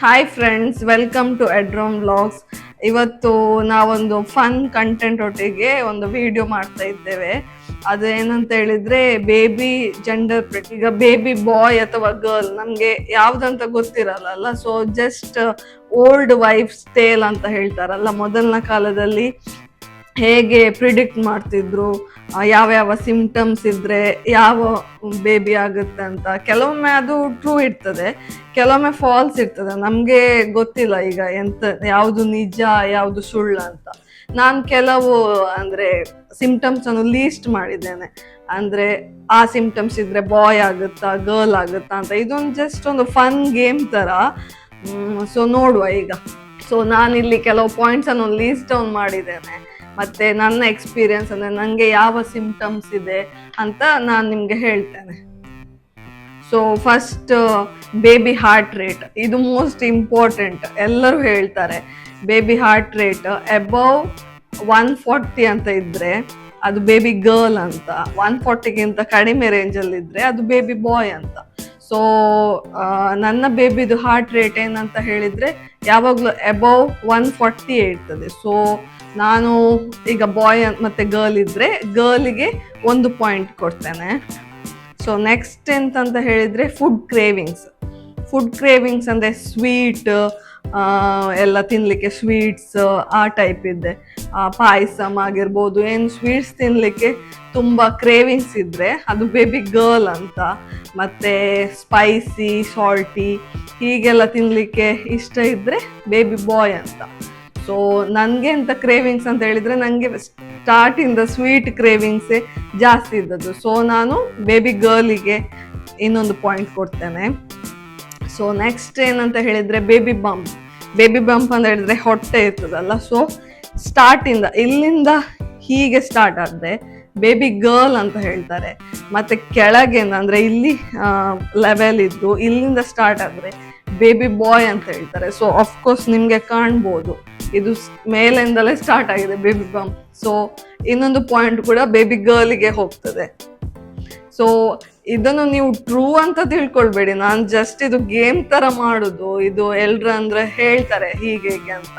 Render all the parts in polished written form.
Hi friends, welcome to Edrom vlogs. ಇವತ್ತು ನಾವೊಂದು fun content ಒಟ್ಟಿಗೆ ಒಂದು ವಿಡಿಯೋ ಮಾಡ್ತಾ ಇದ್ದೇವೆ. ಅದೇನಂತ ಹೇಳಿದ್ರೆ ಬೇಬಿ ಜೆಂಡರ್ ಪ್ರಿಟ್. ಈಗ ಬೇಬಿ ಬಾಯ್ ಅಥವಾ ಗರ್ಲ್ ನಮ್ಗೆ ಯಾವ್ದಂತ ಗೊತ್ತಿರಲ್ಲ. So just old wives tale ಅಂತ ಹೇಳ್ತಾರಲ್ಲ, ಮೊದಲನ ಕಾಲದಲ್ಲಿ ಹೇಗೆ ಪ್ರಿಡಿಕ್ಟ್ ಮಾಡ್ತಿದ್ರು, ಯಾವ ಸಿಂಪ್ಟಮ್ಸ್ ಇದ್ರೆ ಯಾವ ಬೇಬಿ ಆಗುತ್ತೆ ಅಂತ. ಕೆಲವೊಮ್ಮೆ ಅದು ಟ್ರೂ ಇರ್ತದೆ, ಕೆಲವೊಮ್ಮೆ ಫಾಲ್ಸ್ ಇರ್ತದೆ. ನಮ್ಗೆ ಗೊತ್ತಿಲ್ಲ ಈಗ ಎಂತ ಯಾವುದು ನಿಜ ಯಾವುದು ಸುಳ್ಳು ಅಂತ. ನಾನು ಕೆಲವು ಸಿಂಪ್ಟಮ್ಸ್ ಅನ್ನು ಲೀಸ್ಟ್ ಮಾಡಿದ್ದೇನೆ. ಆ ಸಿಂಪ್ಟಮ್ಸ್ ಇದ್ರೆ ಬಾಯ್ ಆಗುತ್ತಾ ಗರ್ಲ್ ಆಗುತ್ತಾ ಅಂತ. ಇದೊಂದು ಜಸ್ಟ್ ಒಂದು ಫನ್ ಗೇಮ್ ತರ. ಸೊ ನೋಡುವ ಈಗ. ಸೊ ನಾನಿಲ್ಲಿ ಕೆಲವು ಪಾಯಿಂಟ್ಸ್ ಅನ್ನು ಲೀಸ್ಟ್ ಡೌನ್ ಮಾಡಿದ್ದೇನೆ, ಮತ್ತೆ ನನ್ನ ಎಕ್ಸ್ಪೀರಿಯನ್ಸ್ ನನಗೆ ಯಾವ ಸಿಂಪ್ಟಮ್ಸ್ ಇದೆ ಅಂತ ನಾನು ನಿಮ್ಗೆ ಹೇಳ್ತೇನೆ. So first, baby heart rate. ಇದು ಮೋಸ್ಟ್ ಇಂಪಾರ್ಟೆಂಟ್. ಎಲ್ಲರೂ ಹೇಳ್ತಾರೆ ಬೇಬಿ ಹಾರ್ಟ್ ರೇಟ್ ಅಬೌವ್ 140 ಅಂತ ಇದ್ರೆ ಅದು ಬೇಬಿ ಗರ್ಲ್ ಅಂತ, 140ಗಿಂತ ಕಡಿಮೆ ರೇಂಜಲ್ಲಿ ಇದ್ರೆ ಅದು ಬೇಬಿ ಬಾಯ್ ಅಂತ. ಸೊ ನನ್ನ ಬೇಬಿದು ಹಾರ್ಟ್ ರೇಟ್ ಏನಂತ ಹೇಳಿದ್ರೆ ಯಾವಾಗಲೂ ಅಬೌವ್ 140 ಇರ್ತದೆ. ಸೊ ನಾನು ಈಗ ಬಾಯ್ ಮತ್ತೆ ಗರ್ಲ್ ಇದ್ರೆ ಗರ್ಲಿಗೆ 1 ಪಾಯಿಂಟ್ ಕೊಡ್ತೇನೆ. ಸೊ ನೆಕ್ಸ್ಟ್ ಎಂತಂತ ಹೇಳಿದ್ರೆ ಫುಡ್ ಕ್ರೇವಿಂಗ್ಸ್ ಅಂದ್ರೆ ಸ್ವೀಟ್ ಎಲ್ಲ ತಿನ್ಲಿಕ್ಕೆ, ಸ್ವೀಟ್ಸ್ ಆ ಟೈಪ್ ಇದೆ. ಪಾಯಸಂ ಆಗಿರ್ಬೋದು, ಏನು ಸ್ವೀಟ್ಸ್ ತಿನ್ಲಿಕ್ಕೆ ತುಂಬಾ ಕ್ರೇವಿಂಗ್ಸ್ ಇದ್ರೆ ಅದು ಬೇಬಿ ಗರ್ಲ್ ಅಂತ. ಮತ್ತೆ ಸ್ಪೈಸಿ, ಸಾಲ್ಟಿ ಹೀಗೆಲ್ಲ ತಿನ್ಲಿಕ್ಕೆ ಇಷ್ಟ ಇದ್ರೆ ಬೇಬಿ ಬಾಯ್ ಅಂತ. ಸೊ ನನಗೆ ಅಂತ ಕ್ರೇವಿಂಗ್ಸ್ ಅಂತ ಹೇಳಿದ್ರೆ ನನಗೆ ಸ್ಟಾರ್ಟಿಂದ ಸ್ವೀಟ್ ಕ್ರೇವಿಂಗ್ಸೇ ಜಾಸ್ತಿ ಇದ್ದದ್ದು. ಸೊ ನಾನು ಬೇಬಿ ಗರ್ಲಿಗೆ 1 ಪಾಯಿಂಟ್ ಕೊಡ್ತೇನೆ. ಸೊ ನೆಕ್ಸ್ಟ್ ಏನಂತ ಹೇಳಿದ್ರೆ ಬೇಬಿ ಬಂಪ್ ಅಂತ ಹೇಳಿದ್ರೆ ಹೊಟ್ಟೆ ಇರ್ತದಲ್ಲ. ಸೊ ಇಲ್ಲಿಂದ ಹೀಗೆ ಸ್ಟಾರ್ಟ್ ಆದ್ರೆ ಬೇಬಿ ಗರ್ಲ್ ಅಂತ ಹೇಳ್ತಾರೆ. ಮತ್ತೆ ಕೆಳಗಿಂದ ಅಂದ್ರೆ ಇಲ್ಲಿ ಲೆವೆಲ್ ಇದ್ದು ಇಲ್ಲಿಂದ ಸ್ಟಾರ್ಟ್ ಆದ್ರೆ ಬೇಬಿ ಬಾಯ್ ಅಂತ ಹೇಳ್ತಾರೆ. ಸೊ ಅಫ್ಕೋರ್ಸ್ ನಿಮ್ಗೆ ಕಾಣ್ಬೋದು ಇದು ಮೇಲಿಂದಲೇ ಸ್ಟಾರ್ಟ್ ಆಗಿದೆ ಬೇಬಿ ಬಂಪ್. ಸೊ 1 ಪಾಯಿಂಟ್ ಕೂಡ ಬೇಬಿ ಗರ್ಲಿಗೆ ಹೋಗ್ತದೆ. ಸೊ ಇದನ್ನು ನೀವು ಟ್ರೂ ಅಂತ ತಿಳ್ಕೊಳ್ಬೇಡಿ, ನಾನು ಜಸ್ಟ್ ಇದು ಗೇಮ್ ತರ ಮಾಡುದು. ಇದು ಎಲ್ರು ಹೇಳ್ತಾರೆ ಹೀಗೆ ಅಂತ,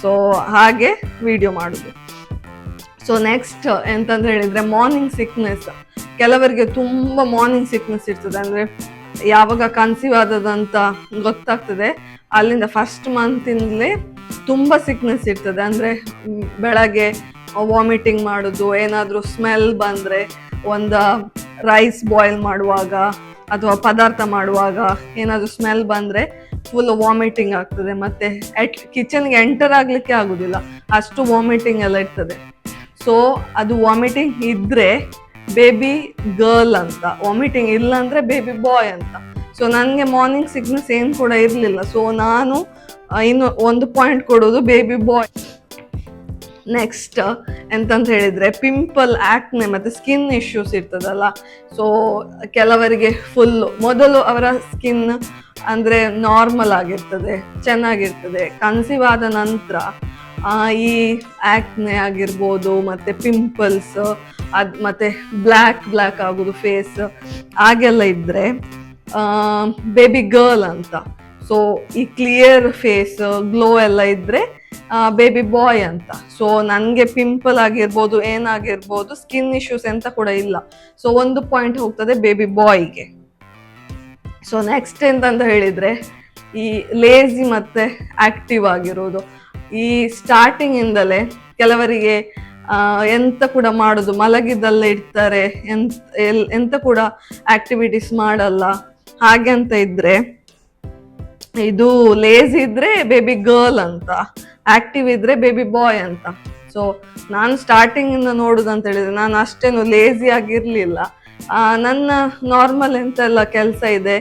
ಸೊ ಹಾಗೆ ವಿಡಿಯೋ ಮಾಡುದು. ಸೊ ನೆಕ್ಸ್ಟ್ ಎಂತಂತ ಹೇಳಿದ್ರೆ ಮಾರ್ನಿಂಗ್ ಸಿಕ್ನೆಸ್. ಕೆಲವರಿಗೆ ತುಂಬಾ ಮಾರ್ನಿಂಗ್ ಸಿಕ್ನೆಸ್ ಇರ್ತದೆ. ಯಾವಾಗ ಕನ್ಸೀವ್ ಆದದಂತ ಗೊತ್ತಾಗ್ತದೆ ಅಲ್ಲಿಂದ ಫಸ್ಟ್ ಮಂತಿಂದಲೇ ತುಂಬಾ ಸಿಕ್ನೆಸ್ ಇರ್ತದೆ. ಬೆಳಗ್ಗೆ ವಾಮಿಟಿಂಗ್ ಮಾಡುದು, ಏನಾದ್ರೂ ಸ್ಮೆಲ್ ಬಂದ್ರೆ, ಒಂದು ರೈಸ್ ಬಾಯ್ಲ್ ಮಾಡುವಾಗ ಅಥವಾ ಪದಾರ್ಥ ಮಾಡುವಾಗ ಏನಾದ್ರೂ ಸ್ಮೆಲ್ ಬಂದ್ರೆ ಫುಲ್ ವಾಮಿಟಿಂಗ್ ಆಗ್ತದೆ. ಮತ್ತೆ ಕಿಚನ್ಗೆ ಎಂಟರ್ ಆಗ್ಲಿಕ್ಕೆ ಆಗುದಿಲ್ಲ, ಅಷ್ಟು ವಾಮಿಟಿಂಗ್ ಎಲ್ಲ ಇರ್ತದೆ. ಸೊ ಅದು ವಾಮಿಟಿಂಗ್ ಇದ್ರೆ ಬೇಬಿ ಗರ್ಲ್ ಅಂತ, ವಾಮಿಟಿಂಗ್ ಇಲ್ಲ ಅಂದ್ರೆ ಬೇಬಿ ಬಾಯ್ ಅಂತ. ಸೊ ನನಗೆ ಮಾರ್ನಿಂಗ್ ಸಿಕ್ನೆಸ್ ಏನು ಕೂಡ ಇರಲಿಲ್ಲ. ಸೊ ನಾನು 1 ಪಾಯಿಂಟ್ ಕೊಡೋದು ಬೇಬಿ ಬಾಯ್. ನೆಕ್ಸ್ಟ್ ಎಂತಂತ ಹೇಳಿದ್ರೆ ಪಿಂಪಲ್, ಆಕ್ನೆ ಮತ್ತೆ ಸ್ಕಿನ್ ಇಶ್ಯೂಸ್ ಇರ್ತದಲ್ಲ. ಸೊ ಕೆಲವರಿಗೆ ಮೊದಲು ಅವರ ಸ್ಕಿನ್ ನಾರ್ಮಲ್ ಆಗಿರ್ತದೆ, ಚೆನ್ನಾಗಿರ್ತದೆ. ಕನ್ಸೀವ್ ಆದ ನಂತರ ಈ ಆಕ್ನೆ ಆಗಿರ್ಬೋದು, ಮತ್ತೆ ಪಿಂಪಲ್ಸ್, ಮತ್ತೆ ಬ್ಲ್ಯಾಕ್ ಆಗೋದು ಫೇಸ್, ಹಾಗೆಲ್ಲ ಇದ್ರೆ ಬೇಬಿ ಗರ್ಲ್ ಅಂತ. ಸೊ ಈ ಕ್ಲಿಯರ್ ಫೇಸ್, ಗ್ಲೋ ಎಲ್ಲ ಇದ್ರೆ ಬೇಬಿ ಬಾಯ್ ಅಂತ. ಸೊ ನನಗೆ ಪಿಂಪಲ್ ಆಗಿರ್ಬೋದು, ಏನಾಗಿರ್ಬೋದು, ಸ್ಕಿನ್ ಇಶ್ಯೂಸ್ ಎಂತ ಕೂಡ ಇಲ್ಲ. ಸೊ 1 ಪಾಯಿಂಟ್ ಹೋಗ್ತದೆ ಬೇಬಿ ಬಾಯ್ಗೆ. ಸೊ ನೆಕ್ಸ್ಟ್ ಎಂತಂತ ಹೇಳಿದ್ರೆ ಈ ಲೇಜಿ ಮತ್ತೆ ಆಕ್ಟಿವ್ ಆಗಿರೋದು. ಈ ಸ್ಟಾರ್ಟಿಂಗ್ ಇಂದಲೇ ಕೆಲವರಿಗೆ ಎಂತ ಕೂಡ ಮಾಡೋದು, ಮಲಗಿದ್ದಲ್ಲೇ ಇರ್ತಾರೆ, ಎಂತ ಕೂಡ ಆಕ್ಟಿವಿಟೀಸ್ ಮಾಡಲ್ಲ. ಹಾಗೆ ಅಂತ ಇದ್ರೆ ಇದು ಲೇಜಿ ಇದ್ರೆ ಬೇಬಿ ಗರ್ಲ್ ಅಂತ, ಆಕ್ಟಿವ್ ಇದ್ರೆ ಬೇಬಿ ಬಾಯ್ ಅಂತ. ಸೊ ನಾನು ಸ್ಟಾರ್ಟಿಂಗ್ ಇಂದ ನೋಡುದಂತ ಹೇಳಿದ್ರೆ ನಾನು ಅಷ್ಟೇನು ಲೇಜಿ ಆಗಿರ್ಲಿಲ್ಲ. ನನ್ನ ನಾರ್ಮಲ್ ಎಂತೆಲ್ಲ ಕೆಲಸ ಇದೆ,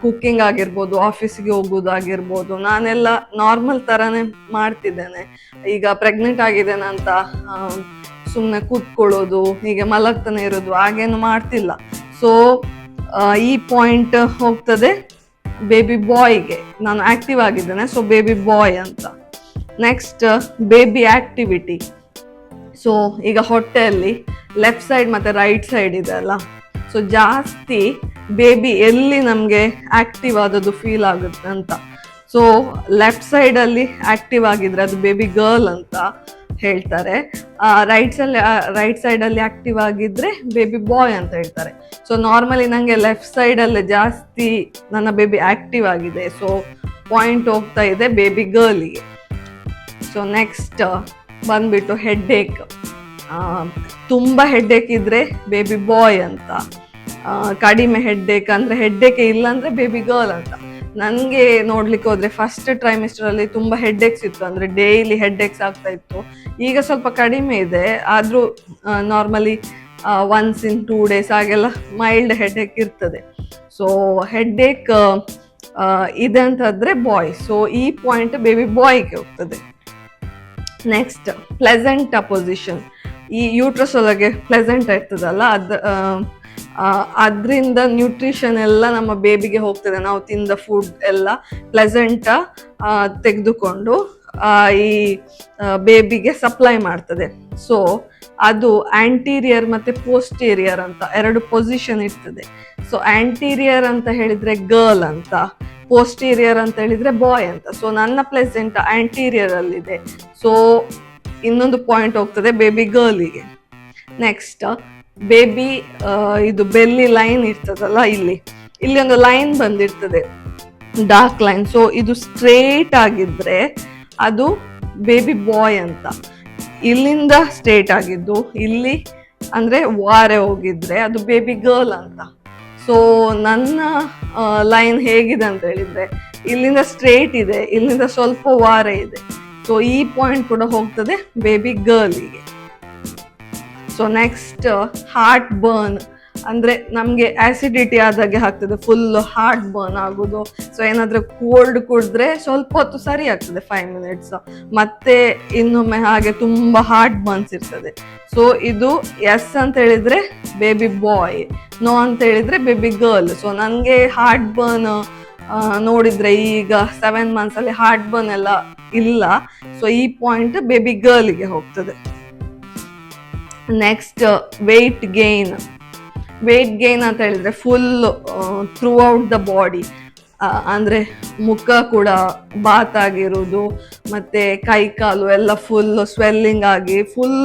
ಕುಕ್ಕಿಂಗ್ ಆಗಿರ್ಬೋದು, ಆಫೀಸ್ಗೆ ಹೋಗೋದಾಗಿರ್ಬೋದು, ನಾನೆಲ್ಲ ನಾರ್ಮಲ್ ತರಾನೇ ಮಾಡ್ತಿದ್ದೇನೆ. ಈಗ ಪ್ರೆಗ್ನೆಂಟ್ ಆಗಿದ್ದೇನೆ ಅಂತ ಸುಮ್ಮನೆ ಕೂತ್ಕೊಳ್ಳೋದು, ಹೀಗೆ ಮಲಗ್ತಾನೆ ಇರೋದು ಹಾಗೇನು ಮಾಡ್ತಿಲ್ಲ. ಸೊ ಈ ಪಾಯಿಂಟ್ ಹೋಗ್ತದೆ ಬೇಬಿ ಬಾಯ್ಗೆ. ನಾನು ಆಕ್ಟಿವ್ ಆಗಿದ್ದೇನೆ, ಸೊ ಬೇಬಿ ಬಾಯ್ ಅಂತ. Next baby activity. ಸೊ ಈಗ ಹೊಟ್ಟೆಯಲ್ಲಿ ಲೆಫ್ಟ್ ಸೈಡ್ ಮತ್ತೆ ರೈಟ್ ಸೈಡ್ ಇದೆ ಅಲ್ಲ. ಸೊ ಜಾಸ್ತಿ ಬೇಬಿ ಎಲ್ಲಿ ನಮಗೆ ಆಕ್ಟಿವ್ ಆದದ್ದು ಫೀಲ್ ಆಗುತ್ತೆ ಅಂತ. ಸೊ ಲೆಫ್ಟ್ ಸೈಡಲ್ಲಿ ಆಕ್ಟಿವ್ ಆಗಿದ್ರೆ ಅದು ಬೇಬಿ ಗರ್ಲ್ ಅಂತ ಹೇಳ್ತಾರೆ, ರೈಟ್ ಸೈಡಲ್ಲಿ ಆಕ್ಟಿವ್ ಆಗಿದ್ರೆ ಬೇಬಿ ಬಾಯ್ ಅಂತ ಹೇಳ್ತಾರೆ. ಸೊ ನಾರ್ಮಲಿ ನನಗೆ ಲೆಫ್ಟ್ ಸೈಡಲ್ಲೇ ಜಾಸ್ತಿ ನನ್ನ ಬೇಬಿ ಆಕ್ಟಿವ್ ಆಗಿದೆ, ಸೊ ಪಾಯಿಂಟ್ ಹೋಗ್ತಾ ಇದೆ ಬೇಬಿ ಗರ್ಲಿಗೆ. ಸೊ ನೆಕ್ಸ್ಟ್ ಬಂದ್ಬಿಟ್ಟು ಹೆಡ್ಏಕ್. ತುಂಬ ಹೆಡ್ಏಕ್ ಇದ್ರೆ ಬೇಬಿ ಬಾಯ್ ಅಂತ, ಕಡಿಮೆ ಹೆಡ್ಏಕ್ ಅಂದರೆ ಹೆಡ್ಏಕೆ ಇಲ್ಲ ಅಂದರೆ ಬೇಬಿ ಗರ್ಲ್ ಅಂತ. ನನಗೆ ನೋಡ್ಲಿಕ್ಕೆ ಹೋದ್ರೆ ಫಸ್ಟ್ ಟ್ರೈಮಿಸ್ಟರ್ ಅಲ್ಲಿ ತುಂಬ ಹೆಡ್ಏಕ್ಸ್ ಇತ್ತು, ಅಂದರೆ ಡೈಲಿ ಹೆಡ್ಏಕ್ಸ್ ಆಗ್ತಾ ಇತ್ತು. ಈಗ ಸ್ವಲ್ಪ ಕಡಿಮೆ ಇದೆ, ಆದರೂ ನಾರ್ಮಲಿ ಒನ್ಸ್ ಇನ್ 2 days ಹಾಗೆಲ್ಲ ಮೈಲ್ಡ್ ಹೆಡ್ಏಕ್ ಇರ್ತದೆ. ಸೊ ಹೆಡ್ಏಕ್ ಇದೆ ಅಂತಂದ್ರೆ ಬಾಯ್, ಸೊ ಈ ಪಾಯಿಂಟ್ ಬೇಬಿ ಬಾಯ್ಗೆ ಹೋಗ್ತದೆ. Next pleasant position. ಈ ಯೂಟ್ರಸ್ ಒಳಗೆ ಪ್ಲೆಸೆಂಟ್ ಇರ್ತದಲ್ಲ, ಅದರಿಂದ ನ್ಯೂಟ್ರಿಷನ್ ಎಲ್ಲ ನಮ್ಮ ಬೇಬಿಗೆ ಹೋಗ್ತದೆ. ನಾವು ತಿಂದ ಫುಡ್ ಎಲ್ಲ ಪ್ಲೆಸೆಂಟ ತೆಗೆದುಕೊಂಡು ಈ ಬೇಬಿಗೆ ಸಪ್ಲೈ ಮಾಡ್ತದೆ. ಸೊ ಅದು ಆಂಟೀರಿಯರ್ ಮತ್ತೆ ಪೋಸ್ಟೀರಿಯರ್ ಅಂತ 2 ಪೊಸಿಷನ್ ಇರ್ತದೆ. ಸೊ ಆಂಟೀರಿಯರ್ ಅಂತ ಹೇಳಿದ್ರೆ ಗರ್ಲ್ ಅಂತ, ಪೋಸ್ಟೀರಿಯರ್ ಅಂತ ಹೇಳಿದ್ರೆ ಬಾಯ್ ಅಂತ. ಸೊ ನನ್ನ ಪ್ಲೆಸೆಂಟ್ ಆಂಟೀರಿಯರ್ ಅಲ್ಲಿದೆ, ಸೊ ಇನ್ನೊಂದು ಪಾಯಿಂಟ್ ಹೋಗ್ತದೆ ಬೇಬಿ ಗರ್ಲಿಗೆ. ನೆಕ್ಸ್ಟ್ ಬೇಬಿ ಇದು ಬೆಲ್ಲಿ ಲೈನ್ ಇರ್ತದಲ್ಲ, ಇಲ್ಲಿ ಒಂದು ಲೈನ್ ಬಂದಿರ್ತದೆ, ಡಾರ್ಕ್ ಲೈನ್. ಸೊ ಇದು ಸ್ಟ್ರೇಟ್ ಆಗಿದ್ರೆ ಅದು ಬೇಬಿ ಬಾಯ್ ಅಂತ, ಇಲ್ಲಿಂದ ಸ್ಟ್ರೇಟ್ ಆಗಿದ್ದು ಇಲ್ಲಿ ಅಂದ್ರೆ ವಾರೆ ಹೋಗಿದ್ರೆ ಅದು ಬೇಬಿ ಗರ್ಲ್ ಅಂತ. ಸೊ ನನ್ನ ಲೈನ್ ಹೇಗಿದೆ ಅಂತ ಹೇಳಿದ್ರೆ ಇಲ್ಲಿಂದ ಸ್ಟ್ರೇಟ್ ಇದೆ, ಇಲ್ಲಿಂದ ಸ್ವಲ್ಪ ವಾರೆ ಇದೆ, ಸೊ ಈ ಪಾಯಿಂಟ್ ಕೂಡ ಹೋಗ್ತದೆ ಬೇಬಿ ಗರ್ಲಿಗೆ. ಸೊ ನೆಕ್ಸ್ಟ್ ಹಾರ್ಟ್ ಬರ್ನ್, ಅಂದ್ರೆ ನಮ್ಗೆ ಆಸಿಡಿಟಿ ಆದಾಗೆ ಆಗ್ತದೆ, ಫುಲ್ ಹಾರ್ಟ್ ಬರ್ನ್ ಆಗೋದು. ಸೊ ಏನಾದ್ರೂ ಕೋಲ್ಡ್ ಕುಡಿದ್ರೆ ಸ್ವಲ್ಪ ಹೊತ್ತು ಸರಿ ಆಗ್ತದೆ, 5 minutes, ಮತ್ತೆ ಇನ್ನೊಮ್ಮೆ ಹಾಗೆ ತುಂಬಾ ಹಾರ್ಟ್ ಬರ್ನ್ಸ್ ಇರ್ತದೆ. ಸೊ ಇದು ಎಸ್ ಅಂತ ಹೇಳಿದ್ರೆ ಬೇಬಿ ಬಾಯ್, ನೋ ಅಂತ ಹೇಳಿದ್ರೆ ಬೇಬಿ ಗರ್ಲ್. ಸೊ ನನಗೆ ಹಾರ್ಟ್ ಬರ್ನ್ ನೋಡಿದ್ರೆ ಈಗ 7 months ಅಲ್ಲಿ ಹಾರ್ಟ್ ಬರ್ನ್ ಎಲ್ಲ ಇಲ್ಲ, ಸೊ ಈ ಪಾಯಿಂಟ್ ಬೇಬಿ ಗರ್ಲ್ಗೆ ಹೋಗ್ತದೆ. Next weight gain. Weight gain ಅಂತ ಹೇಳಿದ್ರೆ full throughout the body, ಅಂದ್ರೆ ಮುಖ ಕೂಡ ಬಾತ್ ಆಗಿರೋದು, ಮತ್ತೆ ಕೈ ಕಾಲು ಎಲ್ಲ ಫುಲ್ ಸ್ವೆಲ್ಲಿಂಗ್ ಆಗಿ ಫುಲ್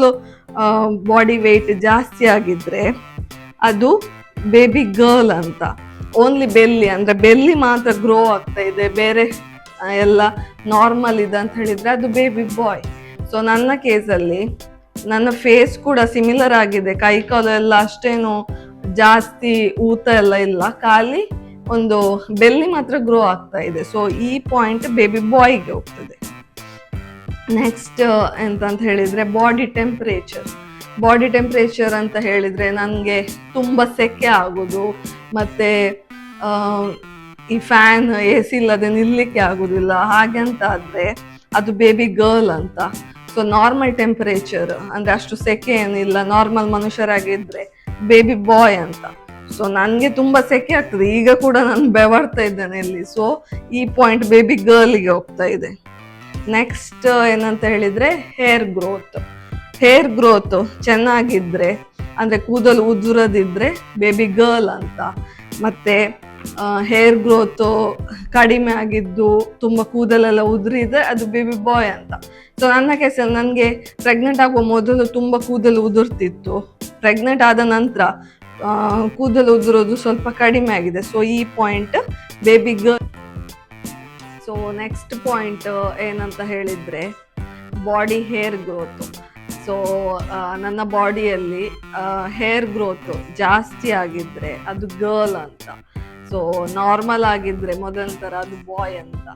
ಬಾಡಿ ವೆಯ್ಟ್ ಜಾಸ್ತಿ ಆಗಿದ್ರೆ ಅದು ಬೇಬಿ ಗರ್ಲ್ ಅಂತ. ಓನ್ಲಿ ಬೆಲ್ಲಿ, ಅಂದ್ರೆ ಬೆಲ್ಲಿ ಮಾತ್ರ ಗ್ರೋ ಆಗ್ತಾ ಇದೆ, ಬೇರೆ ಎಲ್ಲ ನಾರ್ಮಲ್ ಇದೆ ಅಂತ ಹೇಳಿದ್ರೆ ಅದು ಬೇಬಿ ಬಾಯ್. ಸೊ ನನ್ನ ಕೇಸಲ್ಲಿ ನನ್ನ ಫೇಸ್ ಕೂಡ ಸಿಮಿಲರ್ ಆಗಿದೆ, ಕೈ ಕಾಲು ಎಲ್ಲ ಅಷ್ಟೇನು ಜಾಸ್ತಿ ಊತ ಎಲ್ಲ ಇಲ್ಲ, ಖಾಲಿ ಒಂದು ಬೆಲ್ಲಿ ಮಾತ್ರ ಗ್ರೋ ಆಗ್ತಾ ಇದೆ. ಸೊ ಈ ಪಾಯಿಂಟ್ ಬೇಬಿ ಬಾಯ್ಗೆ ಹೋಗ್ತದೆ. ನೆಕ್ಸ್ಟ್ ಎಂತಂತ ಹೇಳಿದ್ರೆ ಬಾಡಿ ಟೆಂಪರೇಚರ್. ಬಾಡಿ ಟೆಂಪರೇಚರ್ ಅಂತ ಹೇಳಿದ್ರೆ ನನಗೆ ತುಂಬ ಸೆಕೆ ಆಗೋದು, ಮತ್ತೆ ಈ ಫ್ಯಾನ್ AC ಇಲ್ಲದೆ ನಿಲ್ಲಕ್ಕೆ ಆಗೋದಿಲ್ಲ, ಹಾಗಂತ ಆದ್ರೆ ಅದು ಬೇಬಿ ಗರ್ಲ್ ಅಂತ. ಸೊ ನಾರ್ಮಲ್ ಟೆಂಪರೇಚರ್ ಅಂದ್ರೆ ಅಷ್ಟು ಸೆಕೆ ಏನಿಲ್ಲ, ನಾರ್ಮಲ್ ಮನುಷ್ಯರಾಗಿದ್ರೆ ಬೇಬಿ ಬಾಯ್ ಅಂತ. ಸೊ ನನಗೆ ತುಂಬಾ ಸೆಕೆ ಆಗ್ತದೆ, ಈಗ ಕೂಡ ನಾನು ಬೆವರ್ತಾ ಇದ್ದೇನೆ ಇಲ್ಲಿ, ಸೊ ಈ ಪಾಯಿಂಟ್ ಬೇಬಿ ಗರ್ಲ್ಗೆ ಹೋಗ್ತಾ ಇದೆ. ನೆಕ್ಸ್ಟ್ ಏನಂತ ಹೇಳಿದ್ರೆ ಹೇರ್ ಗ್ರೋತ್. ಹೇರ್ ಗ್ರೋತ್ ಚೆನ್ನಾಗಿದ್ರೆ ಅಂದ್ರೆ ಕೂದಲು ಉದುರದಿದ್ರೆ ಬೇಬಿ ಗರ್ಲ್ ಅಂತ, ಮತ್ತೆ ಹೇರ್ ಗ್ರೋತ್ ಕಡಿಮೆ ಆಗಿದ್ದು ತುಂಬ ಕೂದಲೆಲ್ಲ ಉದುರಿದ್ರೆ ಅದು ಬೇಬಿ ಬಾಯ್ ಅಂತ. ಸೊ ನನ್ನ ಕೇಸಲ್ಲಿ ನನಗೆ ಪ್ರೆಗ್ನೆಂಟ್ ಆಗುವ ಮೊದಲು ತುಂಬ ಕೂದಲು ಉದುರ್ತಿತ್ತು, ಪ್ರೆಗ್ನೆಂಟ್ ಆದ ನಂತರ ಕೂದಲು ಉದುರೋದು ಸ್ವಲ್ಪ ಕಡಿಮೆ ಆಗಿದೆ, ಸೊ ಈ point baby girl. So next point ಏನಂತ ಹೇಳಿದ್ರೆ ಬಾಡಿ ಹೇರ್ ಗ್ರೋತ್. ಸೊ ನನ್ನ ಬಾಡಿಯಲ್ಲಿ ಹೇರ್ ಗ್ರೋತ್ ಜಾಸ್ತಿ ಆಗಿದ್ರೆ ಅದು ಗರ್ಲ್ ಅಂತ, ಸೊ ನಾರ್ಮಲ್ ಆಗಿದ್ರೆ ಮೊದಲ ಥರ ಅದು ಬಾಯ್ ಅಂತ.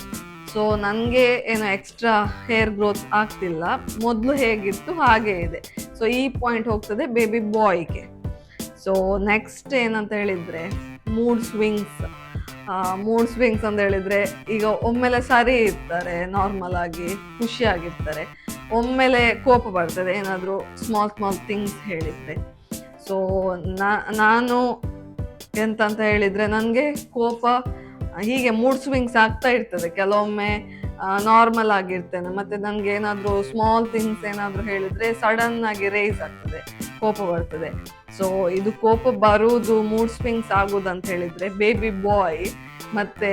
ಸೊ ನನಗೆ ಏನು ಎಕ್ಸ್ಟ್ರಾ ಹೇರ್ ಗ್ರೋತ್ ಆಗ್ತಿಲ್ಲ, ಮೊದಲು ಹೇಗಿತ್ತು ಹಾಗೆ ಇದೆ, ಸೊ ಈ ಪಾಯಿಂಟ್ ಹೋಗ್ತದೆ ಬೇಬಿ ಬಾಯ್ಗೆ. ಸೊ ನೆಕ್ಸ್ಟ್ ಏನಂತ ಹೇಳಿದ್ರೆ ಮೂಡ್ ಸ್ವಿಂಗ್ಸ್. ಮೂಡ್ ಸ್ವಿಂಗ್ಸ್ ಅಂತ ಹೇಳಿದ್ರೆ ಈಗ ಒಮ್ಮೆಲೆ ಸರಿ ಇರ್ತಾರೆ, ನಾರ್ಮಲ್ ಆಗಿ ಖುಷಿಯಾಗಿರ್ತಾರೆ, ಒಮ್ಮೆಲೆ ಕೋಪ ಬರ್ತದೆ ಏನಾದರೂ ಸ್ಮಾಲ್ ಥಿಂಗ್ಸ್ ಹೇಳಿದ್ರೆ. ಸೊ ನಾನು ಎಂತಂತ ಹೇಳಿದ್ರೆ ನನಗೆ ಕೋಪ ಹೀಗೆ ಮೂಡ್ ಸ್ವಿಂಗ್ಸ್ ಆಗ್ತಾ ಇರ್ತದೆ, ಕೆಲವೊಮ್ಮೆ ನಾರ್ಮಲ್ ಆಗಿರ್ತೇನೆ, ಮತ್ತೆ ನನಗೆ ಏನಾದರೂ ಸ್ಮಾಲ್ ಥಿಂಗ್ಸ್ ಏನಾದರೂ ಹೇಳಿದ್ರೆ ಸಡನ್ ಆಗಿ ರೇಸ್ ಆಗ್ತದೆ, ಕೋಪ ಬರ್ತದೆ. ಸೊ ಇದು ಕೋಪ ಬರುವುದು ಮೂಡ್ ಸ್ವಿಂಗ್ಸ್ ಆಗೋದು ಅಂತ ಹೇಳಿದ್ರೆ ಬೇಬಿ ಬಾಯ್ ಮತ್ತೆ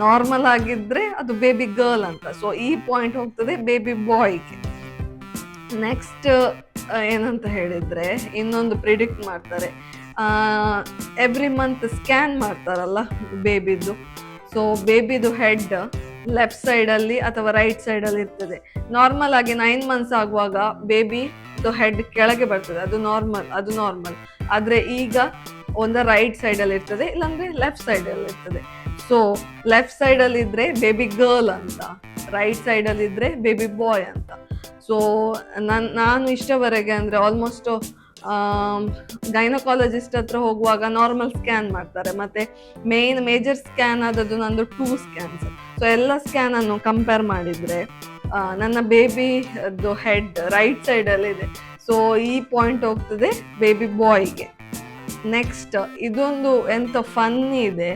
ನಾರ್ಮಲ್ ಆಗಿದ್ರೆ ಅದು ಬೇಬಿ ಗರ್ಲ್ ಅಂತ. ಸೊ ಈ ಪಾಯಿಂಟ್ ಹೋಗ್ತದೆ ಬೇಬಿ ಬಾಯ್ಗೆ. ನೆಕ್ಸ್ಟ್ ಏನಂತ ಹೇಳಿದ್ರೆ ಇನ್ನೊಂದು ಪ್ರಿಡಿಕ್ಟ್ ಮಾಡ್ತಾರೆ, ಎವ್ರಿ ಮಂತ್ ಸ್ಕ್ಯಾನ್ ಮಾಡ್ತಾರಲ್ಲ ಬೇಬಿದು. ಸೊ ಬೇಬಿದು ಹೆಡ್ ಲೆಫ್ಟ್ ಸೈಡಲ್ಲಿ ಅಥವಾ ರೈಟ್ ಸೈಡಲ್ಲಿ ಇರ್ತದೆ. ನಾರ್ಮಲ್ ಆಗಿ 9 months ಆಗುವಾಗ ಬೇಬಿದು ಹೆಡ್ ಕೆಳಗೆ ಬರ್ತದೆ, ಅದು ನಾರ್ಮಲ್. ಆದ್ರೆ ಈಗ ಒಂದು ರೈಟ್ ಸೈಡಲ್ಲಿ ಇರ್ತದೆ, ಇಲ್ಲಾಂದ್ರೆ ಲೆಫ್ಟ್ ಸೈಡಲ್ಲಿ ಇರ್ತದೆ. ಸೊ ಲೆಫ್ಟ್ ಸೈಡಲ್ಲಿ ಇದ್ರೆ ಬೇಬಿ ಗರ್ಲ್ ಅಂತ, ರೈಟ್ ಸೈಡಲ್ಲಿ ಇದ್ರೆ ಬೇಬಿ ಬಾಯ್ ಅಂತ. ಸೊ ನಾನು ಇಷ್ಟವರೆಗೆ ಅಂದರೆ ಆಲ್ಮೋಸ್ಟ್ ಗೈನಕಾಲಜಿಸ್ಟ್ ಹತ್ರ ಹೋಗುವಾಗ ನಾರ್ಮಲ್ ಸ್ಕ್ಯಾನ್ ಮಾಡ್ತಾರೆ, ಮತ್ತೆ ಮೇಜರ್ ಸ್ಕ್ಯಾನ್ ಆದದ್ದು ನಂದು 2 scans. ಸೊ ಎಲ್ಲ ಸ್ಕ್ಯಾನ್ ಅನ್ನು ಕಂಪೇರ್ ಮಾಡಿದ್ರೆ ನನ್ನ ಬೇಬಿದು ಹೆಡ್ ರೈಟ್ ಸೈಡಲ್ಲಿ ಇದೆ. ಸೊ ಈ ಪಾಯಿಂಟ್ ಹೋಗ್ತದೆ ಬೇಬಿ ಬಾಯ್ಗೆ. ನೆಕ್ಸ್ಟ್ ಇದೊಂದು ಎಂತ ಫನ್ನಿ ಇದೆ,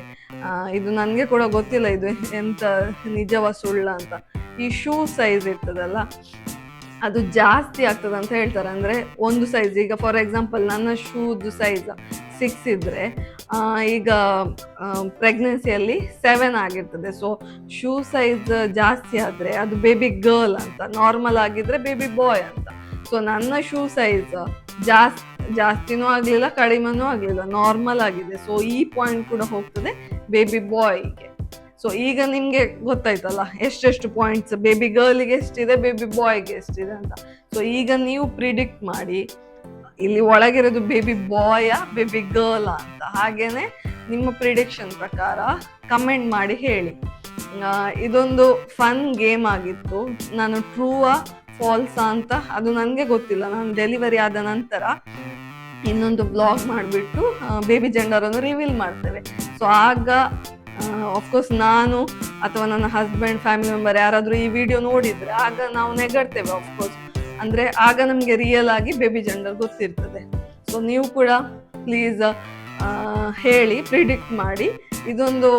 ಇದು ನನಗೆ ಕೂಡ ಗೊತ್ತಿಲ್ಲ ಇದು ಎಂತ ನಿಜವ ಸುಳ್ಳ ಅಂತ. ಈ ಶೂ ಸೈಜ್ ಇರ್ತದಲ್ಲ, ಅದು ಜಾಸ್ತಿ ಆಗ್ತದೆ ಅಂತ ಹೇಳ್ತಾರೆ. ಅಂದರೆ ಒಂದು ಸೈಜ್, ಈಗ ಫಾರ್ ಎಕ್ಸಾಂಪಲ್ ನನ್ನ ಶೂದು ಸೈಜ್ 6 ಇದ್ರೆ ಈಗ ಪ್ರೆಗ್ನೆನ್ಸಿಯಲ್ಲಿ 7 ಆಗಿರ್ತದೆ. ಸೊ ಶೂ ಸೈಜ್ ಜಾಸ್ತಿ ಆದರೆ ಅದು ಬೇಬಿ ಗರ್ಲ್ ಅಂತ, ನಾರ್ಮಲ್ ಆಗಿದ್ರೆ ಬೇಬಿ ಬಾಯ್ ಅಂತ. ಸೊ ನನ್ನ ಶೂ ಸೈಜ್ ಜಾಸ್ತಿನೂ ಆಗಲಿಲ್ಲ ಕಡಿಮೆನೂ ಆಗಲಿಲ್ಲ, ನಾರ್ಮಲ್ ಆಗಿದೆ. ಸೊ ಈ ಪಾಯಿಂಟ್ ಕೂಡ ಹೋಗ್ತದೆ ಬೇಬಿ ಬಾಯ್ಗೆ. ಸೊ ಈಗ ನಿಮಗೆ ಗೊತ್ತಾಯ್ತಲ್ಲ ಎಷ್ಟೆಷ್ಟು ಪಾಯಿಂಟ್ಸ್, ಬೇಬಿ ಗರ್ಲಿಗೆ ಎಷ್ಟಿದೆ, ಬೇಬಿ ಬಾಯ್ಗೆ ಎಷ್ಟಿದೆ ಅಂತ. ಸೊ ಈಗ ನೀವು ಪ್ರಿಡಿಕ್ಟ್ ಮಾಡಿ ಇಲ್ಲಿ ಒಳಗಿರೋದು ಬೇಬಿ ಬಾಯ ಬೇಬಿ ಗರ್ಲ್ ಅಂತ. ಹಾಗೇನೆ ನಿಮ್ಮ ಪ್ರಿಡಿಕ್ಷನ್ ಪ್ರಕಾರ ಕಮೆಂಟ್ ಮಾಡಿ ಹೇಳಿ. ಇದೊಂದು ಫನ್ ಗೇಮ್ ಆಗಿತ್ತು. ನಾನು ಟ್ರೂವಾ ಫಾಲ್ಸಾ ಅಂತ ಅದು ನನಗೆ ಗೊತ್ತಿಲ್ಲ. ನಾನು ಡೆಲಿವರಿ ಆದ ನಂತರ ಇನ್ನೊಂದು ಬ್ಲಾಗ್ ಮಾಡಿಬಿಟ್ಟು ಬೇಬಿ ಜೆಂಡರನ್ನು ರಿವೀಲ್ ಮಾಡ್ತೇವೆ. ಸೊ ಆಗ ಆಫ್ಕೋರ್ಸ್ ನಾನು ಅಥವಾ ನನ್ನ ಹಸ್ಬೆಂಡ್, ಫ್ಯಾಮಿಲಿ ಮೆಂಬರ್ ಯಾರಾದರೂ ಈ ವಿಡಿಯೋ ನೋಡಿದರೆ ಆಗ ನಾವು ನೆಗಡ್ತೇವೆ ಆಫ್ಕೋರ್ಸ್. ಅಂದರೆ ಆಗ ನಮಗೆ ರಿಯಲ್ ಆಗಿ ಬೇಬಿ ಜೆಂಡರ್ ಗೊತ್ತಿರ್ತದೆ. ಸೊ ನೀವು ಕೂಡ ಪ್ಲೀಸ್ ಹೇಳಿ, ಪ್ರಿಡಿಕ್ಟ್ ಮಾಡಿ. ಇದೊಂದು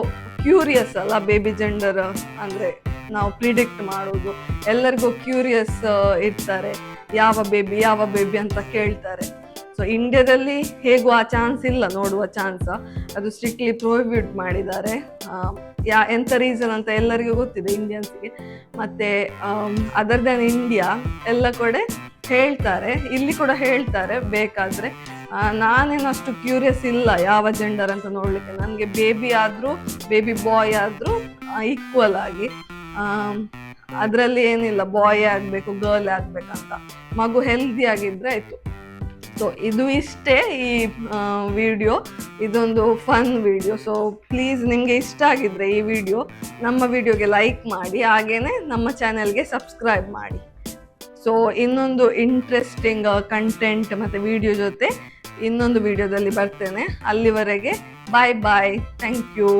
ಕ್ಯೂರಿಯಸ್ ಅಲ್ಲ ಬೇಬಿ ಜೆಂಡರ್ ಅಂದರೆ ನಾವು ಪ್ರಿಡಿಕ್ಟ್ ಮಾಡೋದು. ಎಲ್ಲರಿಗೂ ಕ್ಯೂರಿಯಸ್ ಇರ್ತಾರೆ, ಯಾವ ಬೇಬಿ ಅಂತ ಕೇಳ್ತಾರೆ. ಸೊ ಇಂಡಿಯಾದಲ್ಲಿ ಹೇಗೂ ಆ ಚಾನ್ಸ್ ಇಲ್ಲ, ನೋಡುವ ಚಾನ್ಸ್, ಅದು ಸ್ಟ್ರಿಕ್ಟ್ಲಿ ಪ್ರೊಹಿಬಿಟ್ ಮಾಡಿದ್ದಾರೆ. ಎಂಥ ರೀಸನ್ ಅಂತ ಎಲ್ಲರಿಗೂ ಗೊತ್ತಿದೆ ಇಂಡಿಯನ್ಸ್ಗೆ. ಮತ್ತು ಅದರ್ ದೆನ್ ಇಂಡಿಯಾ ಎಲ್ಲ ಕಡೆ ಹೇಳ್ತಾರೆ, ಇಲ್ಲಿ ಕೂಡ ಹೇಳ್ತಾರೆ ಬೇಕಾದರೆ. ನಾನೇನು ಅಷ್ಟು ಕ್ಯೂರಿಯಸ್ ಇಲ್ಲ ಯಾವ ಜೆಂಡರ್ ಅಂತ ನೋಡಲಿಕ್ಕೆ. ನನಗೆ ಬೇಬಿ ಆದರೂ ಬೇಬಿ ಬಾಯ್ ಆದರೂ ಈಕ್ವಲ್ ಆಗಿ, ಅದರಲ್ಲಿ ಏನಿಲ್ಲ ಬಾಯ್ ಆಗಬೇಕು ಗರ್ಲ್ ಆಗಬೇಕಂತ, ಮಗು ಹೆಲ್ದಿ ಆಗಿದ್ರೆ ಆಯಿತು. ಸೊ ಇದು ಇಷ್ಟೇ ಈ ವಿಡಿಯೋ. ಇದೊಂದು ಫನ್ ವಿಡಿಯೋ. ಸೊ ಪ್ಲೀಸ್ ನಿಮಗೆ ಇಷ್ಟ ಆಗಿದ್ರೆ ಈ ವಿಡಿಯೋ, ನಮ್ಮ ವಿಡಿಯೋಗೆ ಲೈಕ್ ಮಾಡಿ, ಹಾಗೇನೆ ನಮ್ಮ ಚಾನೆಲ್ಗೆ ಸಬ್ಸ್ಕ್ರೈಬ್ ಮಾಡಿ. ಸೊ ಇನ್ನೊಂದು ಇಂಟ್ರೆಸ್ಟಿಂಗ್ ಕಂಟೆಂಟ್ ಮತ್ತು ವಿಡಿಯೋ ಜೊತೆ ಇನ್ನೊಂದು ವಿಡಿಯೋದಲ್ಲಿ ಬರ್ತೇನೆ. ಅಲ್ಲಿವರೆಗೆ ಬಾಯ್ ಬಾಯ್, ಥ್ಯಾಂಕ್ ಯು.